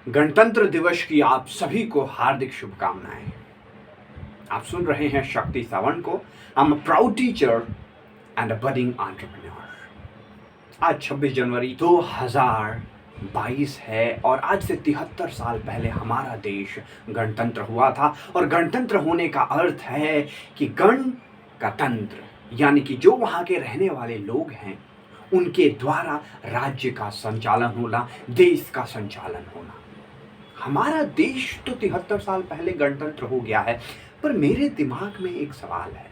गणतंत्र दिवस की आप सभी को हार्दिक शुभकामनाएं। आप सुन रहे हैं शक्ति सावंत को। I am a proud teacher and a budding entrepreneur. आज 26 जनवरी 2022 है और आज से 73 साल पहले हमारा देश गणतंत्र हुआ था। और गणतंत्र होने का अर्थ है कि गण का तंत्र, यानी कि जो वहाँ के रहने वाले लोग हैं उनके द्वारा राज्य का संचालन होना, देश का संचालन होना। हमारा देश तो 73 साल पहले गणतंत्र हो गया है, पर मेरे दिमाग में एक सवाल है।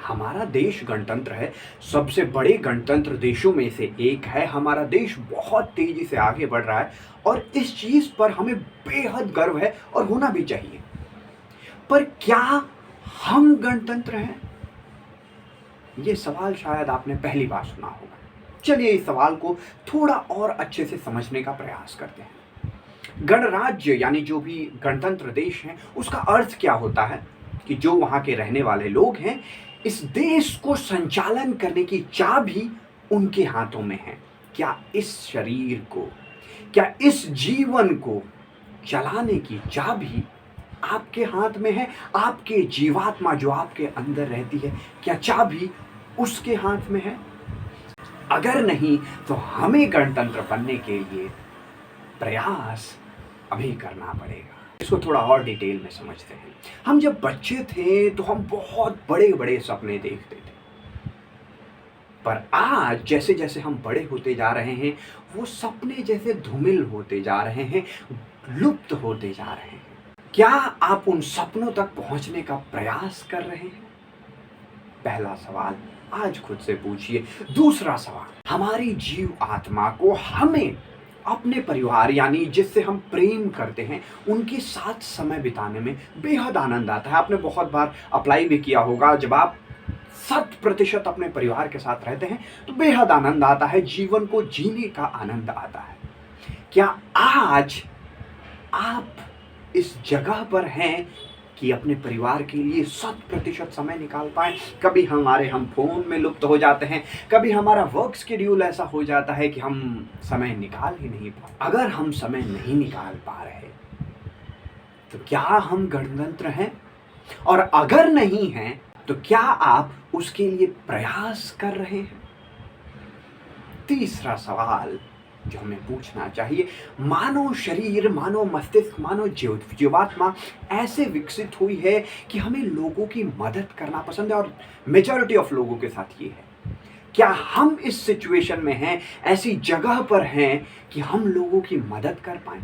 हमारा देश गणतंत्र है, सबसे बड़े गणतंत्र देशों में से एक है। हमारा देश बहुत तेजी से आगे बढ़ रहा है और इस चीज पर हमें बेहद गर्व है और होना भी चाहिए। पर क्या हम गणतंत्र हैं? ये सवाल शायद आपने पहली बार सुना होगा। चलिए इस सवाल को थोड़ा और अच्छे से समझने का प्रयास करते हैं। गणराज्य यानी जो भी गणतंत्र देश है, उसका अर्थ क्या होता है कि जो वहां के रहने वाले लोग हैं, इस देश को संचालन करने की चाबी उनके हाथों में है। क्या इस शरीर को, क्या इस जीवन को चलाने की चाबी आपके हाथ में है? आपके जीवात्मा जो आपके अंदर रहती है, क्या चाबी उसके हाथ में है? अगर नहीं तो हमें गणतंत्र बनने के लिए प्रयास अभी करना पड़ेगा। इसको थोड़ा और डिटेल में समझते हैं। हम जब बच्चे थे तो हम बहुत बड़े बड़े सपने देखते थे, पर आज जैसे जैसे हम बड़े होते जा रहे हैं, वो सपने जैसे धूमिल होते जा रहे हैं, लुप्त होते जा रहे हैं। क्या आप उन सपनों तक पहुंचने का प्रयास कर रहे हैं? पहला सवाल आज खुद से पूछिए। दूसरा सवाल, हमारी जीव आत्मा को हमें अपने परिवार यानी जिससे हम प्रेम करते हैं उनके साथ समय बिताने में बेहद आनंद आता है। आपने बहुत बार अप्लाई भी किया होगा। जब आप 100% अपने परिवार के साथ रहते हैं तो बेहद आनंद आता है, जीवन को जीने का आनंद आता है। क्या आज आप इस जगह पर हैं कि अपने परिवार के लिए 100% समय निकाल पाए? कभी हम फोन में लुप्त हो जाते हैं, कभी हमारा वर्क शेड्यूल ऐसा हो जाता है कि हम समय निकाल ही नहीं पाते। अगर हम समय नहीं निकाल पा रहे तो क्या हम गणतंत्र हैं? और अगर नहीं हैं तो क्या आप उसके लिए प्रयास कर रहे हैं? तीसरा सवाल जो हमें पूछना चाहिए, मानव शरीर, मानव मस्तिष्क, मानव जीवात्मा ऐसे विकसित हुई है कि हमें लोगों की मदद करना पसंद है और मेजॉरिटी ऑफ लोगों के साथ ये है। क्या हम इस सिचुएशन में हैं, ऐसी जगह पर हैं कि हम लोगों की मदद कर पाए?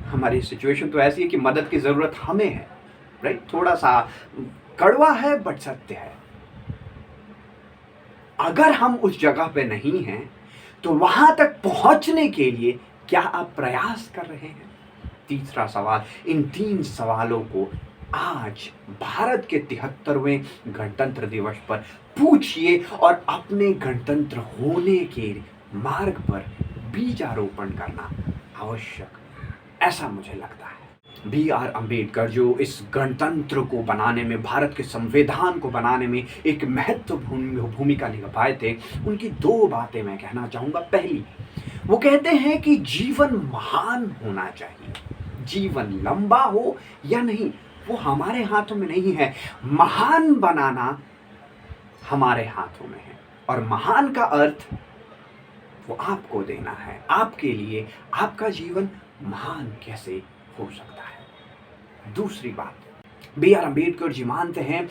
हमारी सिचुएशन तो ऐसी है कि मदद की जरूरत हमें है, राइट? थोड़ा सा कड़वा है बट सत्य है। अगर हम उस जगह पे नहीं हैं तो वहां तक पहुंचने के लिए क्या आप प्रयास कर रहे हैं? तीसरा सवाल, इन 3 सवालों को आज भारत के 73वें गणतंत्र दिवस पर पूछिए और अपने गणतंत्र होने के मार्ग पर बीजारोपण करना आवश्यक, ऐसा मुझे लगता है। B.R. अम्बेडकर जो इस गणतंत्र को बनाने में, भारत के संविधान को बनाने में एक महत्वपूर्ण भूमिका निभाए थे, उनकी 2 बातें मैं कहना चाहूँगा। पहली, वो कहते हैं कि जीवन महान होना चाहिए। जीवन लंबा हो या नहीं वो हमारे हाथों में नहीं है, महान बनाना हमारे हाथों में है। और महान का अर्थ वो आपको देना है। आपके लिए आपका जीवन महान कैसे हो सकता है? दूसरी बात, B.R. अम्बेडकर जी मानते हैं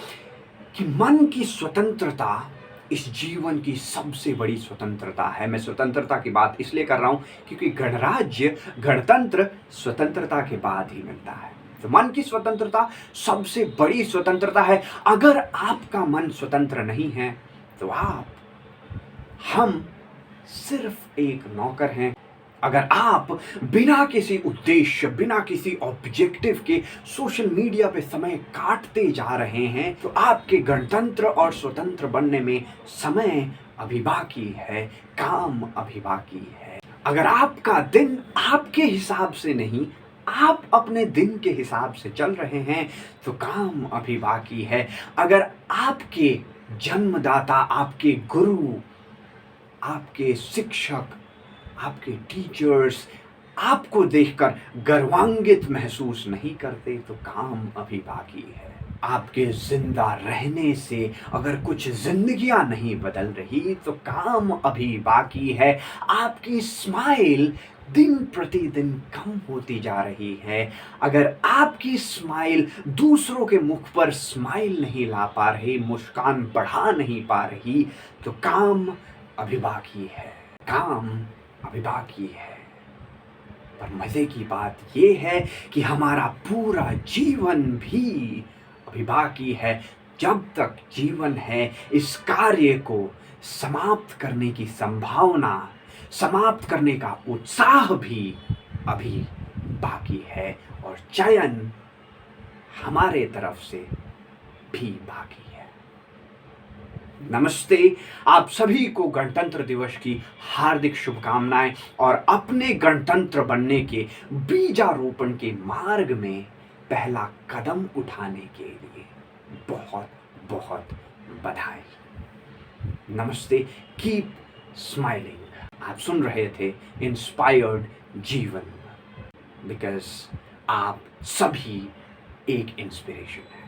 कि मन की स्वतंत्रता इस जीवन की सबसे बड़ी स्वतंत्रता है। मैं स्वतंत्रता की बात इसलिए कर रहा हूं क्योंकि गणराज्य, गणतंत्र स्वतंत्रता के बाद ही मिलता है। तो मन की स्वतंत्रता सबसे बड़ी स्वतंत्रता है। अगर आपका मन स्वतंत्र नहीं है तो हम सिर्फ एक नौकर हैं। अगर आप बिना किसी उद्देश्य, बिना किसी ऑब्जेक्टिव के सोशल मीडिया पे समय काटते जा रहे हैं तो आपके गणतंत्र और स्वतंत्र बनने में समय अभी बाकी है, काम अभी बाकी है। अगर आपका दिन आपके हिसाब से नहीं, आप अपने दिन के हिसाब से चल रहे हैं तो काम अभी बाकी है। अगर आपके जन्मदाता, आपके गुरु, आपके शिक्षक आपके टीचर्स आपको देखकर गर्वान्वित महसूस नहीं करते तो काम अभी बाकी है। आपके ज़िंदा रहने से अगर कुछ ज़िंदगियाँ नहीं बदल रही तो काम अभी बाकी है। आपकी स्माइल दिन प्रतिदिन कम होती जा रही है। अगर आपकी स्माइल दूसरों के मुख पर स्माइल नहीं ला पा रही, मुस्कान बढ़ा नहीं पा रही, तो काम अभी बाकी है, काम अभी बाकी है। पर मज़े की बात ये है कि हमारा पूरा जीवन भी अभी बाकी है। जब तक जीवन है, इस कार्य को समाप्त करने की संभावना, समाप्त करने का उत्साह भी अभी बाकी है और चयन हमारे तरफ से भी बाकी है। नमस्ते, आप सभी को गणतंत्र दिवस की हार्दिक शुभकामनाएं और अपने गणतंत्र बनने के बीजारोपण के मार्ग में पहला कदम उठाने के लिए बहुत बहुत बधाई। नमस्ते, कीप स्माइलिंग। आप सुन रहे थे इंस्पायर्ड जीवन, बिकॉज आप सभी एक इंस्पिरेशन है।